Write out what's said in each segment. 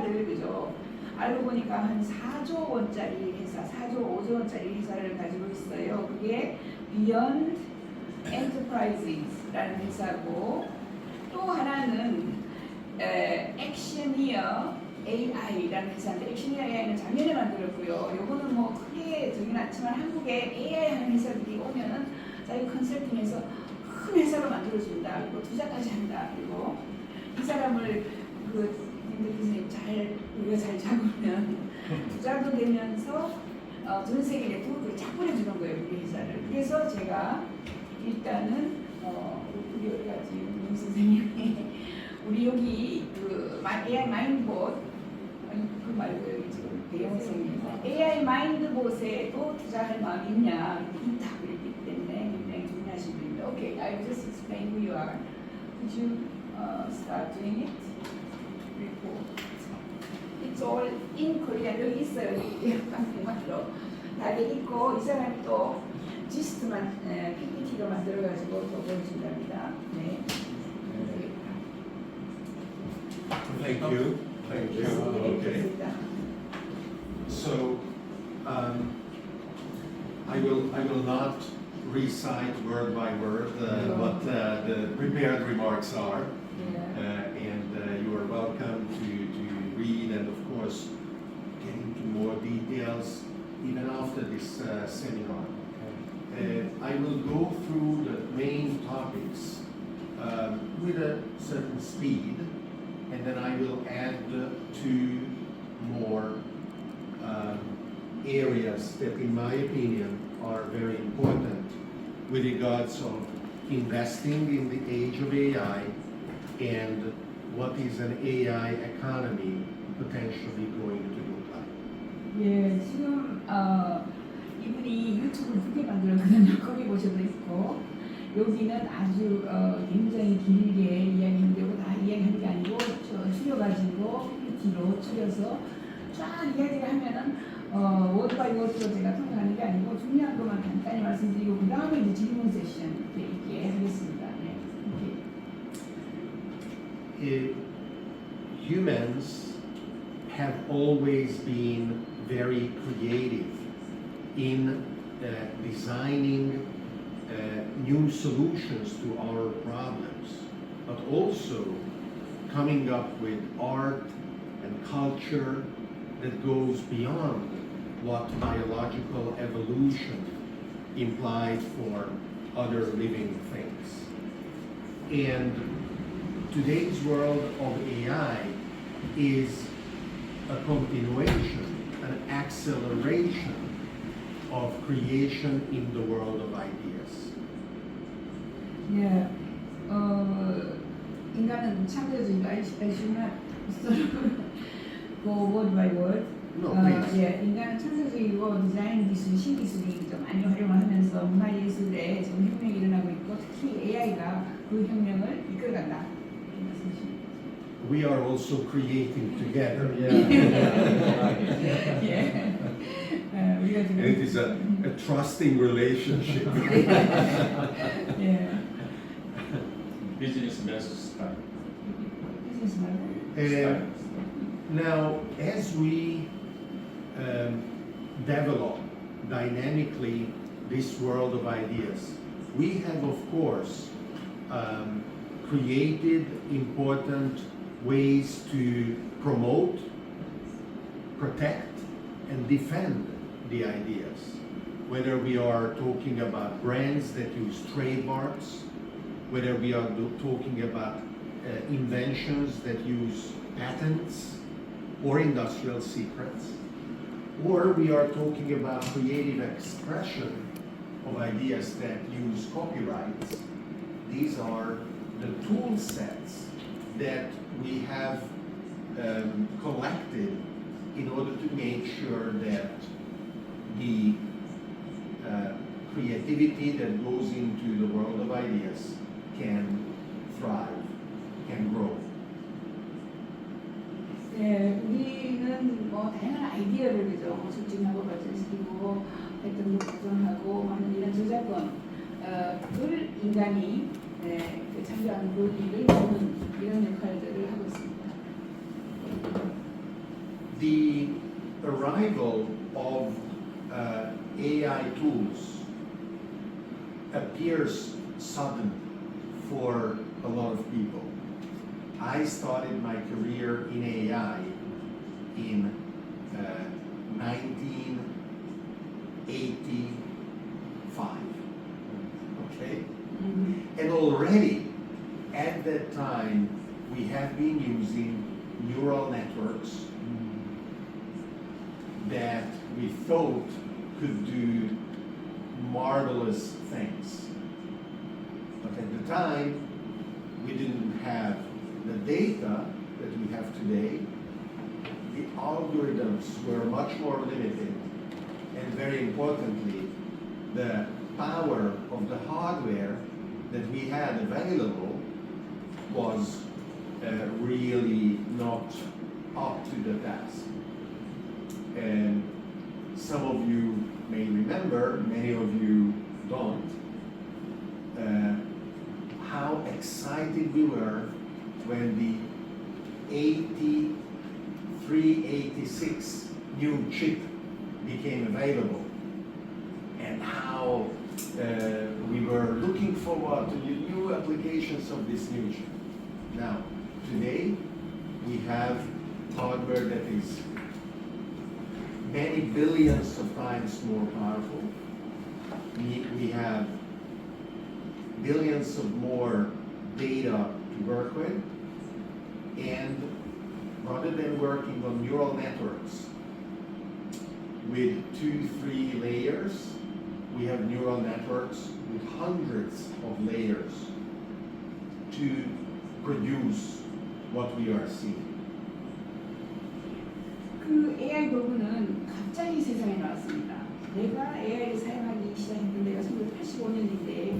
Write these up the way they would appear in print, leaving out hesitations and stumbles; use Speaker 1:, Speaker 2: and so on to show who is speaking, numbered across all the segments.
Speaker 1: 회사를 그죠? 알고 보니까 한 4조 원짜리 회사, 4조 5조 원짜리 회사를 가지고 있어요. 그게 Beyond Enterprises라는 회사고 또 하나는 액션이어 AI라는 회사인데 액션이어 AI는 작년에 만들었고요. 요거는 뭐 크게 저기는 않지만 한국에 AI 하는 회사들이 오면은 자기 컨설팅에서 큰 회사로 만들어준다. 그리고 투자까지 한다. 그리고 이 사람을 김 교수님 우리가 잘 잡으면 투자도 되면서 전 세계 네트워크를 쫙 보내주는 거예요. 우리 회사를. 그래서 제가 일단은 우리 어디 갔지? 윤 선생님이 우리 여기 AI 마인드봇 그 말고 여기 지금 배영 선생님 AI 마인드봇에도 투자할 마음이 있냐? 있다 그랬기 때문에 굉장히 중요하신 분입니다. Okay, I will just explain who you are. Could you start doing it? report. It's all in Korean. 여기 있어요. 여기 한국말로 다 돼 있고 이 사람이 또 지스트만 PPT로 만들어가지고 또 보여준답니다. 네.
Speaker 2: Thank you. Thank you. Okay. So I will not recite word by word what the prepared remarks are, and you are welcome to read and of course get into more details even after this seminar. I will go through the main topics with a certain speed, and then I will add two more areas that in my opinion are very important with regards of investing in the age of AI and what is an AI economy potentially going to look like.
Speaker 1: 예, 지금 이분이 유튜브를 크게 만들었거든요. 거기 보셔도 있고 여기는 아주 굉장히 길게 이야기하는데 이거 다 이야기하는 게 아니고 줄여가지고 PPT로 줄여서 쫙 이야기를 하면은 워드 바이 워드로 제가 통역하는 게 아니고 중요한 것만 간단히 말씀드리고 그 다음에 이제 질문 세션 있게 하겠습니다. 네.
Speaker 2: Humans have always been very creative in designing new solutions to our problems, but also coming up with art and culture that goes beyond what biological evolution implied for other living things. And today's world of AI is a continuation, an acceleration of creation in the world of ideas.
Speaker 1: 예, 인간은 창조주의가 알시나 go word by word.
Speaker 2: No, please.
Speaker 1: 예, 인간은 창조주의고 디자인 기술, 신기술이 좀 많이 활용을 하면서 문화예술에 지금 혁명이 일어나고 있고 특히 AI가 그 혁명을 이끌어간다. 이렇게 말씀하십니다.
Speaker 2: We are also creating together.
Speaker 1: 예. 우리가 지금
Speaker 2: It is a trusting relationship.
Speaker 1: 예.
Speaker 3: Business versus style.
Speaker 1: 비즈니스 말고.
Speaker 2: And now, as we develop dynamically this world of ideas, we have, of course, created important ways to promote, protect, and defend the ideas. Whether we are talking about brands that use trademarks, whether we are talking about inventions that use patents or industrial secrets, or we are talking about creative expression of ideas that use copyrights. These are the tool sets that we have collected in order to make sure that the creativity that goes into the world of ideas can thrive, can grow.
Speaker 1: 예, 우리는 뭐 다양한 아이디어를 그죠, 뭐促진하고 발전시키고 활동도 보존하고 하는 이런 저작권을 인간이 그 창조하는 그 일을 보는 이런 역할들을 하고 있습니다.
Speaker 2: the arrival of AI tools appears sudden for a lot of people. I started my career in AI in 1985. Okay? And already at that time, we have been using neural networks that we thought could do marvelous things. But at the time, we didn't have the data that we have today. The algorithms were much more limited, and very importantly, the power of the hardware that we had available was really not up to the task. And some of you may remember, many of you don't, how excited we were when the 8386 new chip became available, and how we were looking forward to the new applications of this new chip. Now, today, we have hardware that is many billions of times more powerful. We have billions of more data to work with, and rather than working on neural networks with 2-3 layers, we have neural networks with hundreds of layers to produce what we are seeing.
Speaker 1: 그 AI 도구는 갑자기 세상에 나왔습니다. 내가 AI를 사용하기 시작했던 데가 1985년인데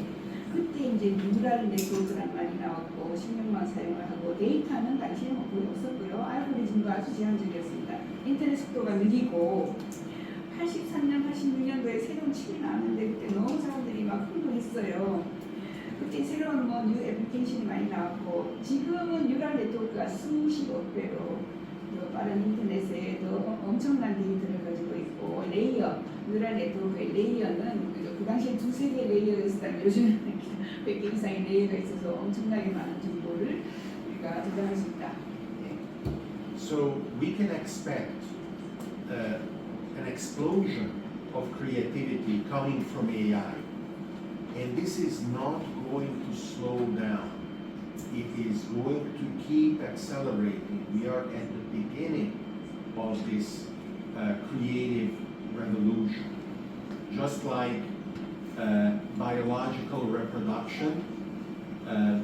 Speaker 1: 그때 이제 뉴럴 네트워크란 말이 나왔고 신경망 사용을 하고 데이터는 당시에 뭐 거의 없었고요. 알고리즘도 아주 제한적이었습니다. 인터넷 속도가 느리고 83년, 86년도에 새로운 칩이 나왔는데 그때 너무 사람들이 막 흥분했어요. 그때 새로운 뭐 뉴 애플리케이션이 많이 나왔고 지금은 뉴럴 네트워크가 수십억 배로 더 빠른 인터넷에 더 엄청난 데이터를 가지고 있고 레이어, 뉴럴 네트워크의 레이어는 그 당시에 2-3개 레이어였다면 요즘은 100개 이상의 레이어가 있어서 엄청나게 많은 정보를 우리가 저장할 수 있다. 네.
Speaker 2: So we can expect an explosion of creativity coming from AI. And this is not going to slow down. It is going to keep accelerating. We are at the beginning of this creative revolution. Just like biological reproduction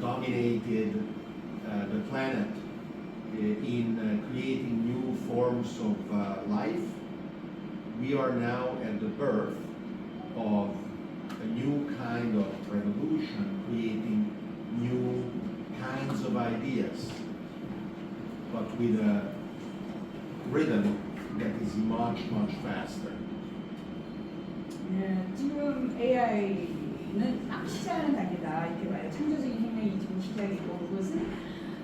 Speaker 2: dominated the planet in creating new forms of life, we are now at the birth of a new kind of revolution, creating new kinds of ideas, but with a rhythm that is much, much faster.
Speaker 1: 네, 지금 AI는 막 시작하는 단계다 이렇게 봐요. 창조적인 혁명이 지금 시작이고 그것은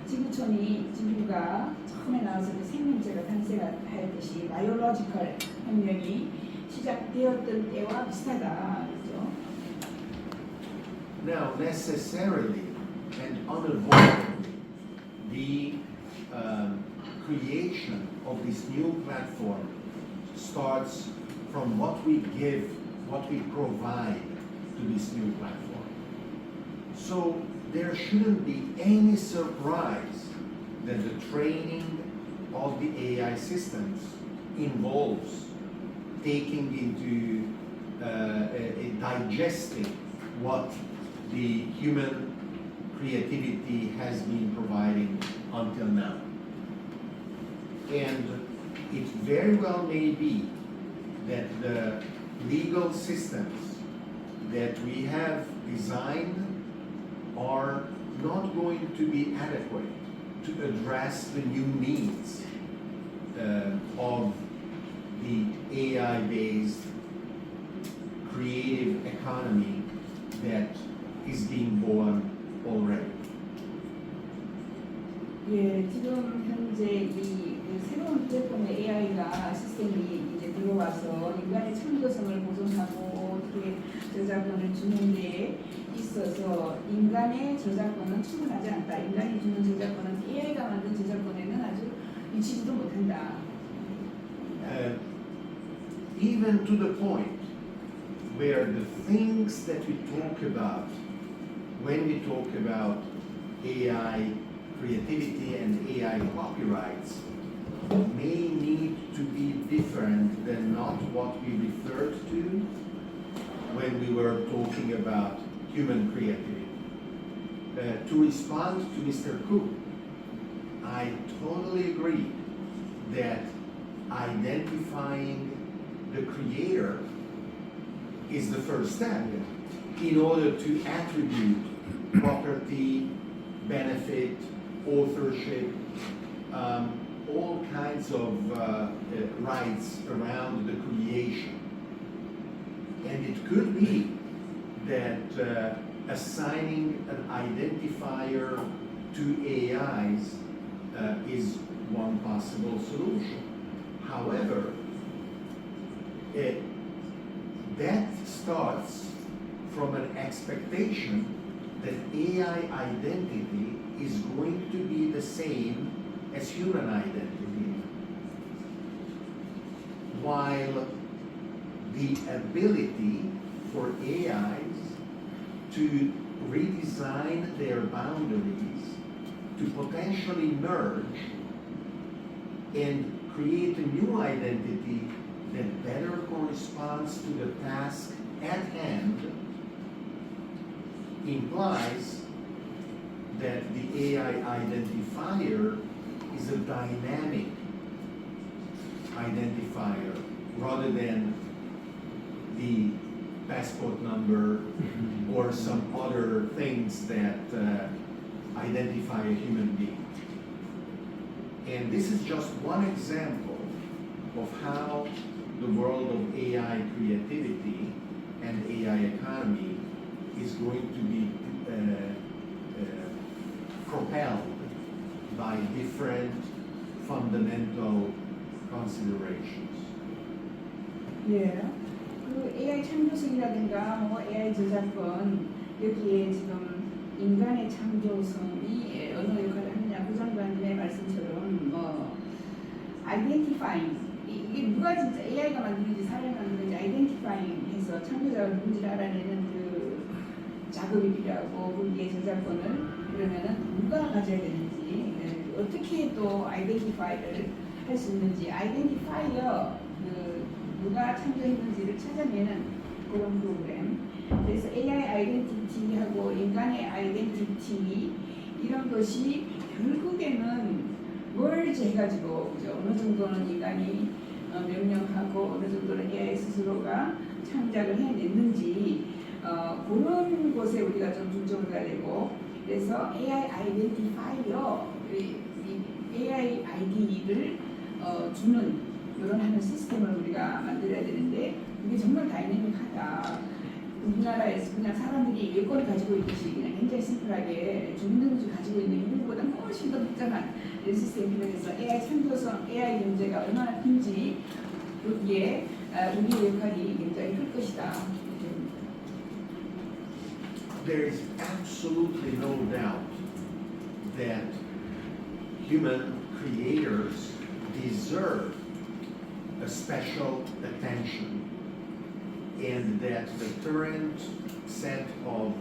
Speaker 1: 지구가 처음에 나와서 생명체가 탄생하였듯이 바이올로지컬 혁명이 시작되었던 때와 비슷하다. 그렇죠?
Speaker 2: Now, necessarily and unavoidably, the creation of this new platform starts from what we give, what we provide to this new platform. So there shouldn't be any surprise that the training of the AI systems involves taking into digesting what the human creativity has been providing until now. And it very well may be that the legal systems that we have designed are not going to be adequate to address the new needs of the AI-based creative economy that is being born already.
Speaker 1: 예, 지금 현재 이 새로운 플랫폼의 AI 있어서 인간의 창조성을 보존하고 어떻게 저작권을 주는 데 있어서 인간의 저작권은 충분하지 않다. 인간이 주는 저작권은 AI가 만든 저작권에는 아주 미치지도 못한다.
Speaker 2: Even to the point where the things that we talk about when we talk about AI creativity and AI copyrights may need to be different than not what we referred to when we were talking about human creativity. To respond to Mr. Cook, I totally agree that identifying the creator is the first step in order to attribute property, benefit, authorship, all kinds of rights around the creation. And it could be that assigning an identifier to AIs is one possible solution. However, that starts from an expectation that AI identity is going to be the same as human identity, while the ability for AIs to redesign their boundaries, to potentially merge and create a new identity that better corresponds to the task at hand, implies that the AI identifier is a dynamic identifier rather than the passport number or some other things that identify a human being. And this is just one example of how the world of AI creativity and AI economy is going to be propelled by different fundamental considerations.
Speaker 1: 예. 그 AI 창조성이라든가 뭐 AI 저작권 여기에 지금 인간의 창조성이 어느 역할을 하느냐 부장관님의 말씀처럼 뭐 identifying 이게 누가 진짜 AI가 만드는지 사람이 만드는지 identifying 해서 창조자가 누군지를 알아내는 그 작업이 필요하고 거기에 저작권을 그러면은 누가 가져야 되는지 어떻게 또 identify를 할 수 있는지 identifier 그 누가 창조했는지를 찾아내는 그런 프로그램. 그래서 AI 아이덴티티하고 인간의 아이덴티티 이런 것이 결국에는 merge 해가지고 그죠? 어느 정도는 인간이 명령하고 어느 정도는 AI 스스로가 창작을 해냈는지 그런 것에 우리가 좀 중점을 가야 되고 그래서 AI 아이덴티파이어 AI 아이디를 주는 이런 하는 시스템을 우리가 만들어야 되는데 이게 정말 다이내믹하다. 우리나라에서 그냥 사람들이 여권을 가지고 있듯이 그냥 굉장히 심플하게 주민등록을 가지고 있는 이들보다 훨씬 더 복잡한 이런 시스템이 필요해서 AI 창조성, AI 문제가 얼마나 큰지 여기에 우리의 역할이 굉장히 클 것이다.
Speaker 2: There is absolutely no doubt that human creators deserve a special attention and that the current set of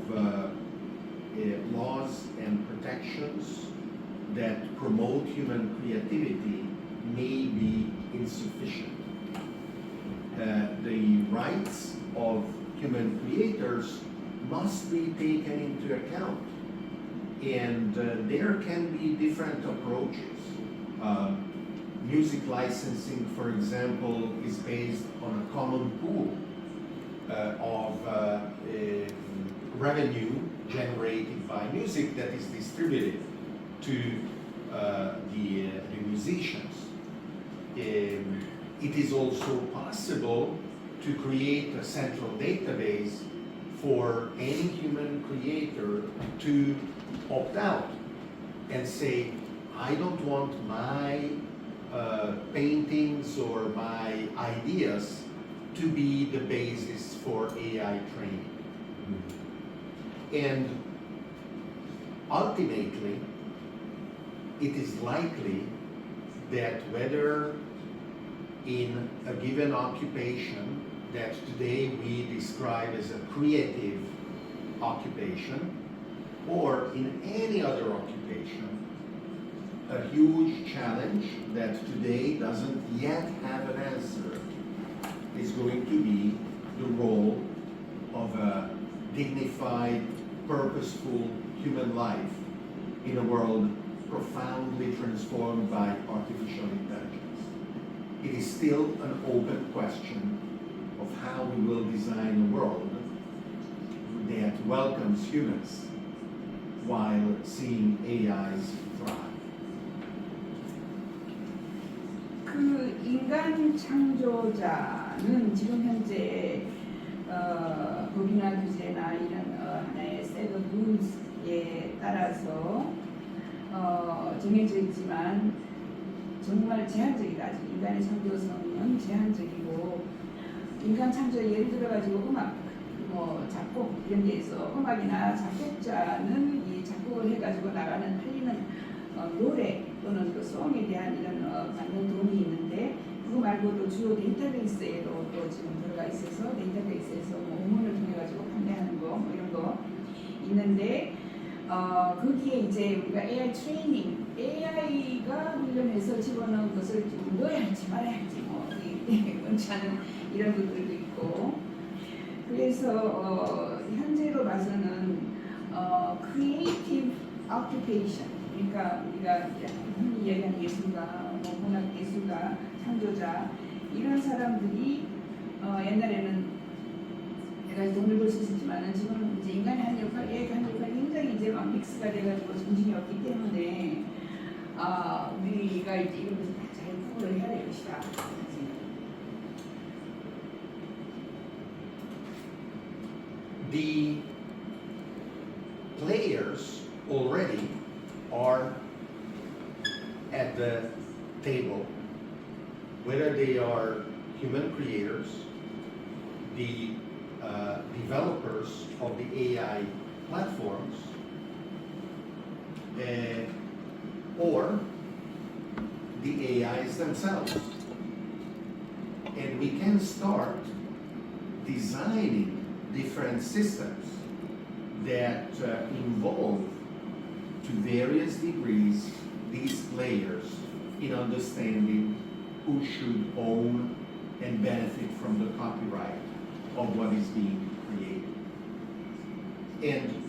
Speaker 2: laws and protections that promote human creativity may be insufficient. The rights of human creators must be taken into account, and there can be different approaches. Music licensing, for example, is based on a common pool of revenue generated by music that is distributed to the musicians. It is also possible to create a central database for any human creator to opt out and say, I don't want my paintings or my ideas to be the basis for AI training. And ultimately, it is likely that whether in a given occupation that today we describe as a creative occupation, or in any other occupation, a huge challenge that today doesn't yet have an answer is going to be the role of a dignified, purposeful human life in a world profoundly transformed by artificial intelligence. It is still an open question of how we will design a world that welcomes humans while seeing AIs thrive.
Speaker 1: 그 인간 창조자는 지금 현재 법이나 규제나 이런 하나의 set of rules에 따라서 정해져 있지만 정말 제한적이다. 아직 인간의 창조성은 제한적이고 인간 창조 예를 들어가지고 음악, 뭐 작곡 이런 데에서 음악이나 작곡자는 이 작곡을 해가지고 나가는 팔리는 노래 또는 그 송에 대한 이런 받는 돈이 있는데 그거 말고도 주요 데이터베이스에도 또 지금 들어가 있어서 데이터베이스에서 뭐 음원을 통해 가지고 판매하는 거 뭐 이런 거 있는데 거기에 이제 우리가 AI 트레이닝, AI가 훈련해서 집어넣은 것을 좀 넣어야 할지 말아야 할지 뭐 원치 않은 이런 것들도 있고 그래서 현재로 봐서는 creative occupation 그러니까 우리가 흔히 이야기하는 예술가, 뭐 문학 예술가, 창조자 이런 사람들이 옛날에는 내가 돈을 벌 수 있었지만은 지금은 이제 인간이 한 역할, AI가 한 역할이 굉장히 이제 막 믹스가 돼가지고 정신이 없기 때문에 우리가 이제 이런 것을 다 잘 구분을 해야 될 것이다.
Speaker 2: The players already are at the table, whether they are human creators, the developers of the AI platforms, or the AIs themselves. And we can start designing different systems that involve to various degrees these players in understanding who should own and benefit from the copyright of what is being created. And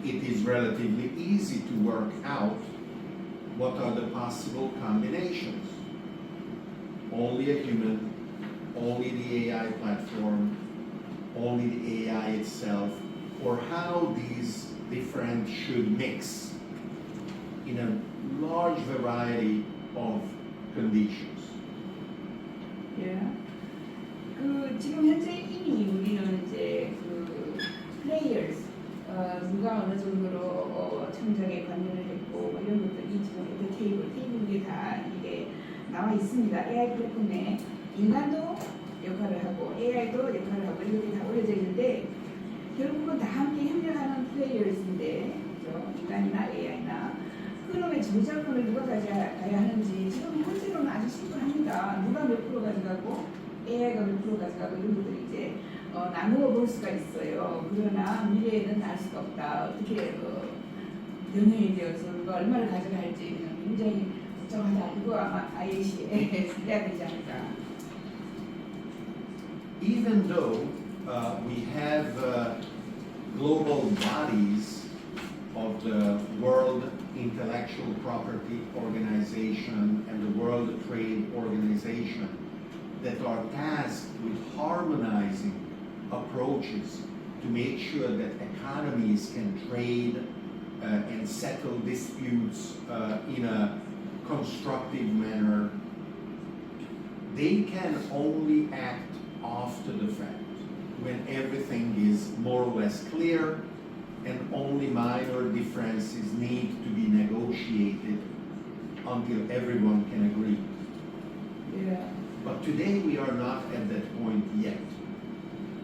Speaker 2: it is relatively easy to work out what are the possible combinations. Only a human, only the AI platform, only the AI itself, or how these different should mix in a large variety of conditions.
Speaker 1: 예. 지금 현재 이미 우리는 이제 players 누가 어느 정도로 창작에 관여를 했고 뭐 이런 것들이 지금 테이블 다 이게 나와 있습니다. AI 플랫폼에 인간도 역할을 하고 AI도 역할을 하고 이렇게 다 올려져 있는데 결국은 다 함께 협력하는 플레이어스인데 그렇죠? 인간이나 AI나 그놈의 저작권을 누가 가져가야 하는지 지금 현재로는 아주 심플합니다. 누가 몇 프로 가져가고 AI가 몇 프로 가져가고 이런 것들이 이제 나누어 볼 수가 있어요. 그러나 미래에는 알 수가 없다. 어떻게 변형이 되어서 누가 얼마를 가져갈지 굉장히 걱정하다. 이거 아마 IAC에 해야 되지 않을까.
Speaker 2: Even though we have global bodies of the World Intellectual Property Organization and the World Trade Organization that are tasked with harmonizing approaches to make sure that economies can trade and settle disputes in a constructive manner, they can only act after the fact, when everything is more or less clear and only minor differences need to be negotiated until everyone can agree.
Speaker 1: Yeah.
Speaker 2: But today we are not at that point yet.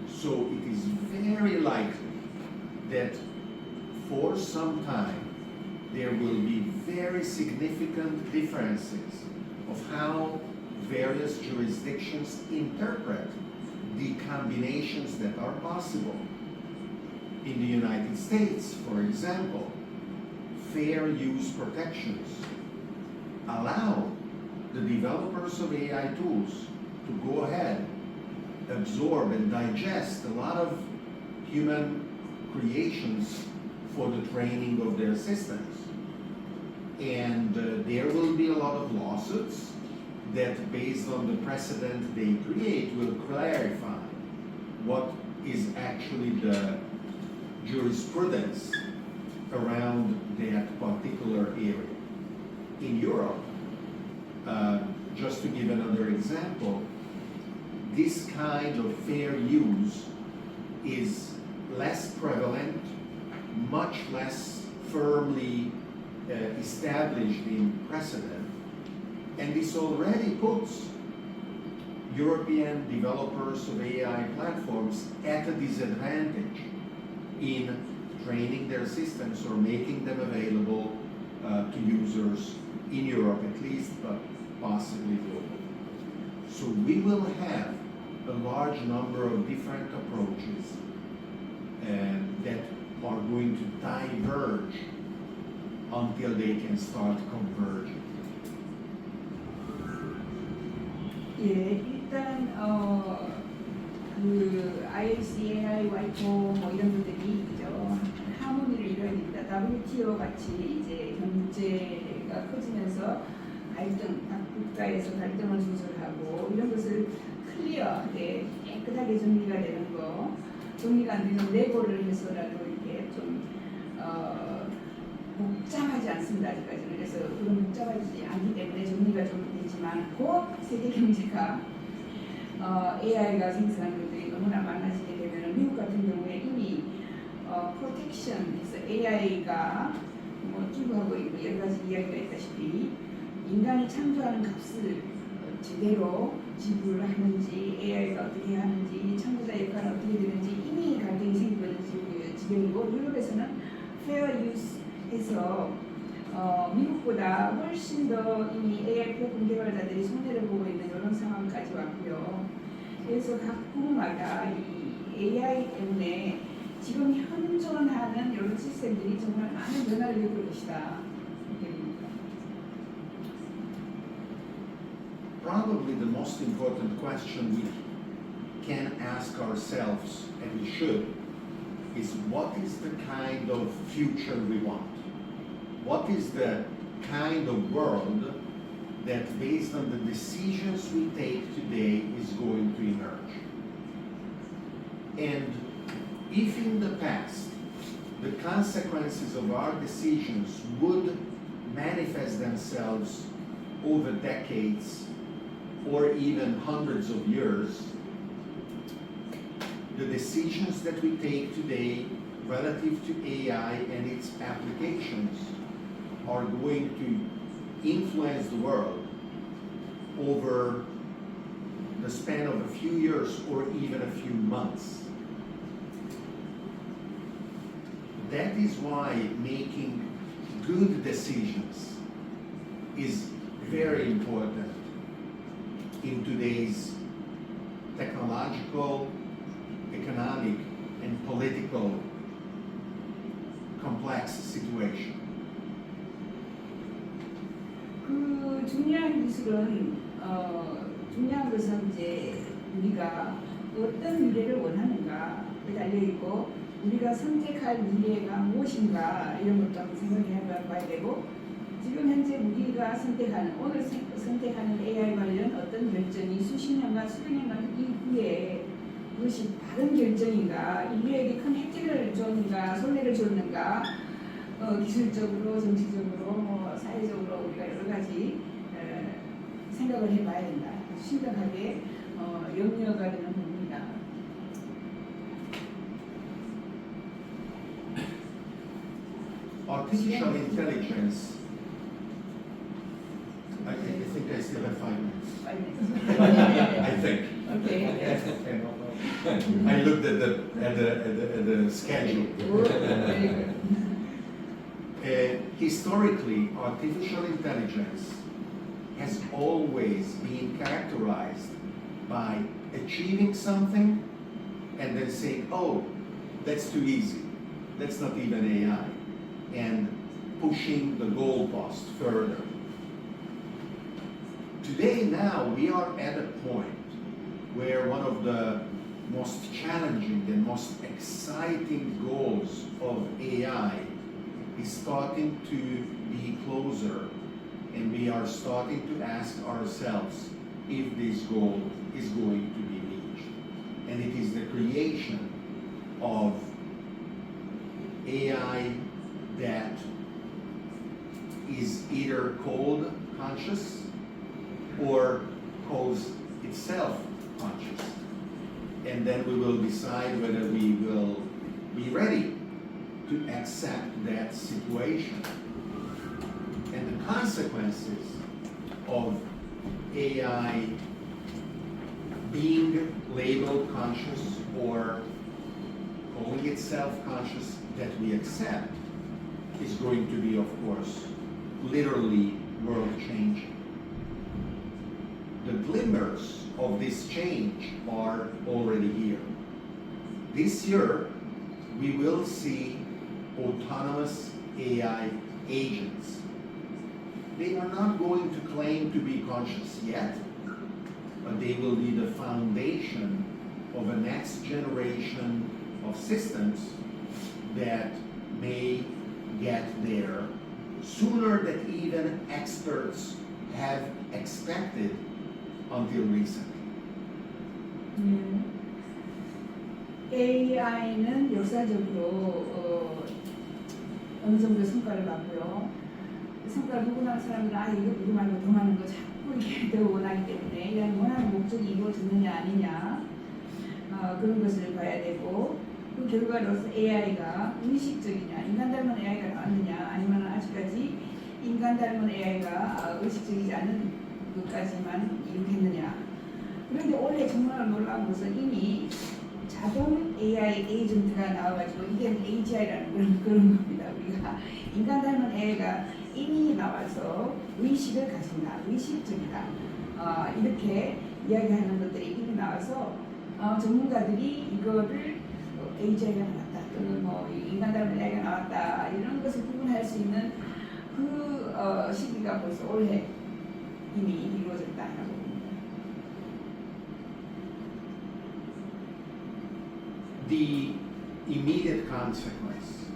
Speaker 2: So it is very likely that for some time there will be very significant differences of how various jurisdictions interpret the combinations that are possible. In the United States, for example, fair use protections allow the developers of AI tools to go ahead, absorb and digest a lot of human creations for the training of their systems. And there will be a lot of lawsuits that, based on the precedent they create, will clarify what is actually the jurisprudence around that particular area. In Europe, just to give another example, this kind of fair use is less prevalent, much less firmly established in precedent, and this already puts European developers of AI platforms at a disadvantage in training their systems or making them available to users in Europe at least, but possibly globally. So we will have a large number of different approaches that are going to diverge until they can start converging.
Speaker 1: 예, 일단 그 ICAI, 와이포 뭐 이런 것들이 그죠 하모니를 이뤄야 됩니다. WTO 같이 이제 경제가 커지면서 갈등, 각 국가에서 갈등을 조절하고 이런 것을 클리어, 깨끗하게 정리가 되는 거, 정리가 안 되는 내고를 해서라도 이렇게 좀 복잡하지 않습니다. 아직까지는. 그래서 그런 복잡하지 않기 때문에 정리가 좀 되지만 곧 세계 경제가 AI가 생성하는 것들이 너무나 많아지게 되면 미국 같은 경우에 이미 프로텍션에서 AI가 뭐 투구하고 있고 여러 가지 이야기가 있다시피 인간이 창조하는 값을 제대로 지불하는지 AI가 어떻게 하는지 창조자 역할은 어떻게 되는지 이미 갈등이 생기고 있는 지경이고 유럽에서는 페어 유스해서 미국보다 훨씬 더 이미 AI 플랫폼 개발자들이 손해를 보고 있는 이런 상황까지 왔고요. 그래서 각 국마다 이 AI 때문에 지금 현존하는 이런 시스템들이 정말 많은 변화를 겪을 것이다.
Speaker 2: Probably the most important question we can ask ourselves, and we should, is what is the kind of future we want? What is the kind of world that, based on the decisions we take today, is going to emerge? And if in the past the consequences of our decisions would manifest themselves over decades or even hundreds of years, the decisions that we take today relative to AI and its applications are going to influence the world over the span of a few years or even a few months. That is why making good decisions is very important in today's technological, economic, and political complex situation.
Speaker 1: 그 중요한 기술은 중요한 것은 이제 우리가 어떤 미래를 원하는가에 달려 있고 우리가 선택할 미래가 무엇인가 이런 것도 한번 생각해 봐야 되고 지금 현재 우리가 선택하는 오늘 선택하는 AI 관련 어떤 결정이 수십 년간 수백 년간 이후에 그것이 바른 결정인가 인류에게 큰 혜택을 줬는가 손해를 줬는가 기술적으로 정치적으로 뭐 사회적으로 우리가 여러 가지 생각을 해봐야 된다. 심각하게 염려가 되는 부분이다.
Speaker 2: Artificial intelligence. I think I still have 5 minutes. I looked at the schedule.
Speaker 1: Very good.
Speaker 2: Historically, artificial intelligence has always been characterized by achieving something and then saying, oh, that's too easy. That's not even AI. And pushing the goalpost further. Today now we are at a point where one of the most challenging and most exciting goals of AI is starting to be closer, and we are starting to ask ourselves if this goal is going to be reached. And it is the creation of AI that is either called conscious or calls itself conscious. And then we will decide whether we will be ready to accept that situation. And the consequences of AI being labeled conscious or calling itself conscious that we accept is going to be, of course, literally world-changing. The glimmers of this change are already here. This year, we will see autonomous AI agents. They are not going to claim to be conscious yet, but they will be the foundation of a next generation of systems that may get there sooner than even experts have expected until recently.
Speaker 1: AI는 역사적으로 어느 정도 성과를 봤고요. 성과를 보고 나는 사람들은 이거 누구 말고 더 많은 거 자꾸 이렇게 더 원하기 때문에 AI는 원하는 목적이 이루어졌느냐 아니냐 그런 것을 봐야 되고 그 결과로서 AI가 의식적이냐 인간 닮은 AI가 나왔느냐 아니면 아직까지 인간 닮은 AI가 의식적이지 않은 것까지만 이룩했느냐. 그런데 올해 정말 놀라운 것은 이미 자동 AI 에이전트가 나와가지고 이게 AGI라는 그런 겁니다. 우리가 인간 닮은 AI가 이미 나와서 의식을 가진다, 의식적이다 이렇게 이야기하는 것들이 이미 나와서 전문가들이 이거를 AGI가 나왔다 또는 뭐 인간 닮은 AI가 나왔다 이런 것을 구분할 수 있는 그 시기가 벌써 올해 이미 이루어졌다라고 봅니다.
Speaker 2: The immediate consequence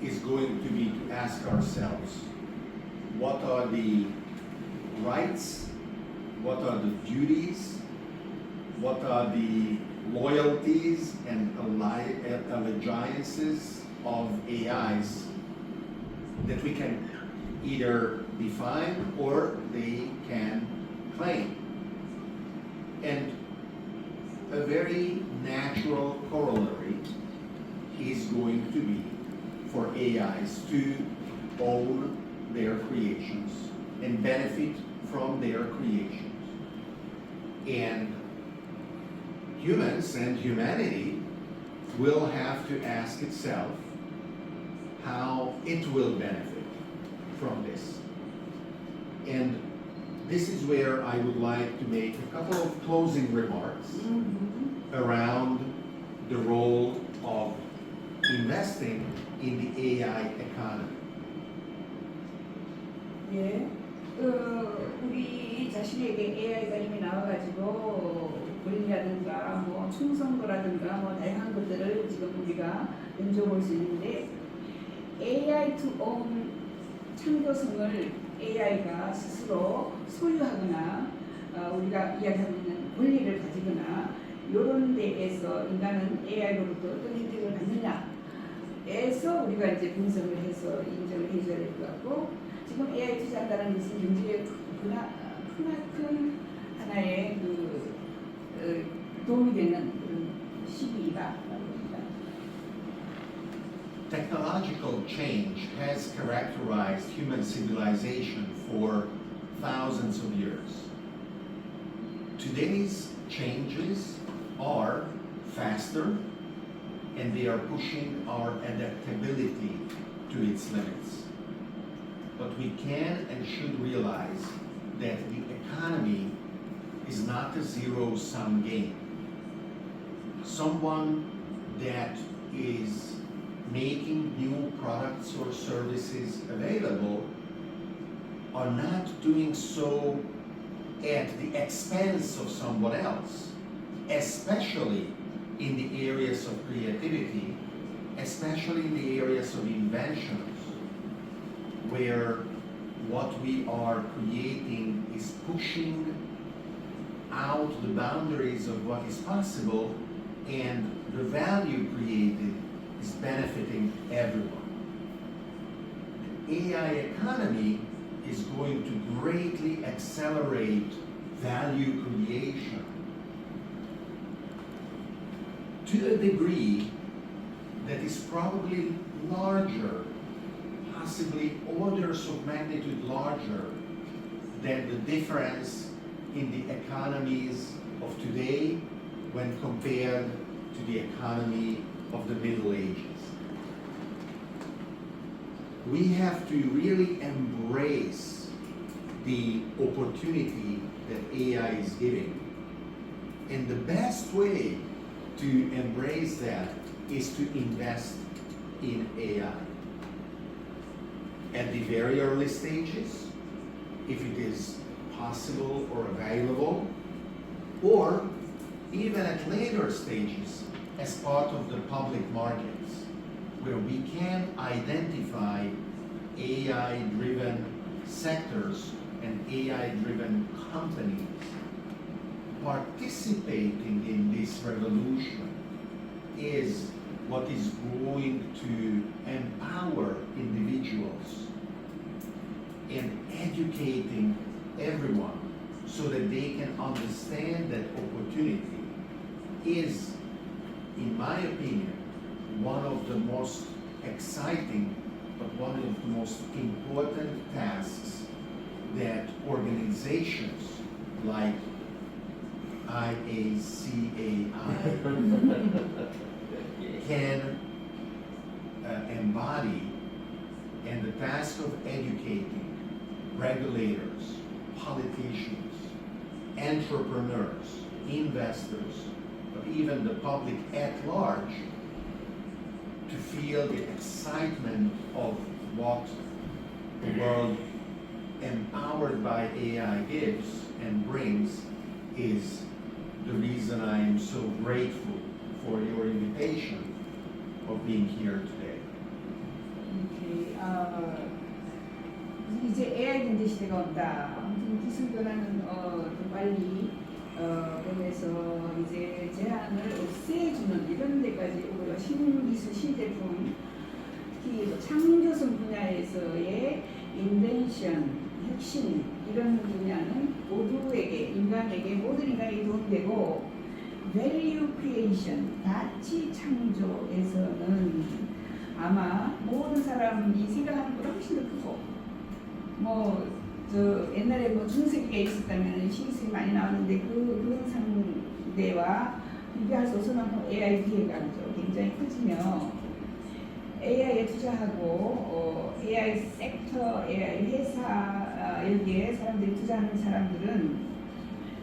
Speaker 2: is going to be to ask ourselves, what are the rights, what are the duties, what are the loyalties and allegiances of AIs that we can either define or they can claim. And a very natural corollary is going to be for AIs to own their creations and benefit from their creations. And humans and humanity will have to ask itself how it will benefit from this. And this is where I would like to make a couple of closing remarks around the role of investing in the AI economy.
Speaker 1: 예, 우리 자신에게 AI가 이미 나와가지고 권리라든가 뭐 충성도라든가 뭐 다양한 것들을 지금 우리가 연주볼 수 있는데 AI to own 창조성을 AI가 스스로 소유하거나 우리가 이야기하고 있는 권리를 가지거나 이런 데에서 인간은 AI로부터 어떤 혜택을 받느냐에서 우리가 이제 분석을 해서 인정을 해줘야 될 것 같고 지금 AI 투자한다는 것은 경제에 큰 하나의 도움이 되는 그런 시기이다라고 봅니다.
Speaker 2: Technological change has characterized human civilization for thousands of years. Today's changes are faster, and they are pushing our adaptability to its limits. But we can and should realize that the economy is not a zero-sum game. Someone that is making new products or services available are not doing so at the expense of someone else, especially in the areas of creativity, especially in the areas of inventions, where what we are creating is pushing out the boundaries of what is possible, and the value created is benefiting everyone. The AI economy is going to greatly accelerate value creation to a degree that is probably larger, possibly orders of magnitude larger than the difference in the economies of today when compared to the economy of the Middle Ages. We have to really embrace the opportunity that AI is giving. And the best way to embrace that is to invest in AI. At the very early stages, if it is possible or available, or even at later stages as part of the public markets, where we can identify AI-driven sectors and AI-driven companies participating in this revolution is what is going to empower individuals and educating everyone so that they can understand that opportunity is, in my opinion, one of the most exciting but one of the most important tasks that organizations like IACAI can embody, and the task of educating regulators, politicians, entrepreneurs, investors, but even the public at large to feel the excitement of what the world empowered by AI gives and brings is the reason I am so grateful for your invitation of being here today.
Speaker 1: 이제 AI 경제 시대가 온다. 아무튼 기술 변화는 더 빨리 보내서 이제 제한을 없애주는 이런 데까지 오고요. 신기술, 신제품, 특히 뭐 창조성 분야에서의 인벤션, 혁신 이런 분야는 모두에게, 인간에게, 모든 인간에게 도움되고, value creation, 가치 창조에서는 아마 모든 사람이 생각하는 것보다 훨씬 더 크고, 저 옛날에 중세기가 있었다면 시기술이 많이 나왔는데 그런 상대와 비교할 수 없을 만큼 AI 기회가 굉장히 커지며 AI에 투자하고 AI 섹터, AI 회사 여기에 사람들이 투자하는 사람들은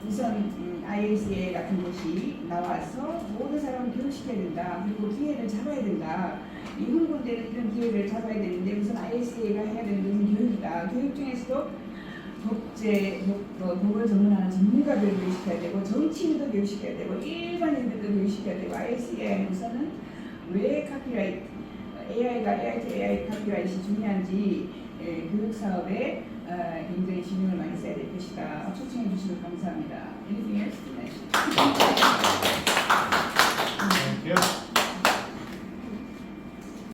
Speaker 1: 우선 IACA 같은 곳이 나와서 모든 사람을 교육시켜야 된다. 그리고 기회를 잡아야 된다. 이 흥분되는 이런 기회를 잡아야 되는데 우선 IACA가 해야 되는 것은 교육이다. 교육 중에서도 독을 전문하는 전문가들을 교육시켜야 되고, 정치인도 교육시켜야 되고, 일반인들도 교육시켜야 되고, IACA는 우선은 왜 카피라이트, AI가 AI 카피라이트이 중요한지 교육 사업에 굉장히 신경을 많이 써야 될 것이다. 초청해 주셔서 감사합니다. Anything else to mention?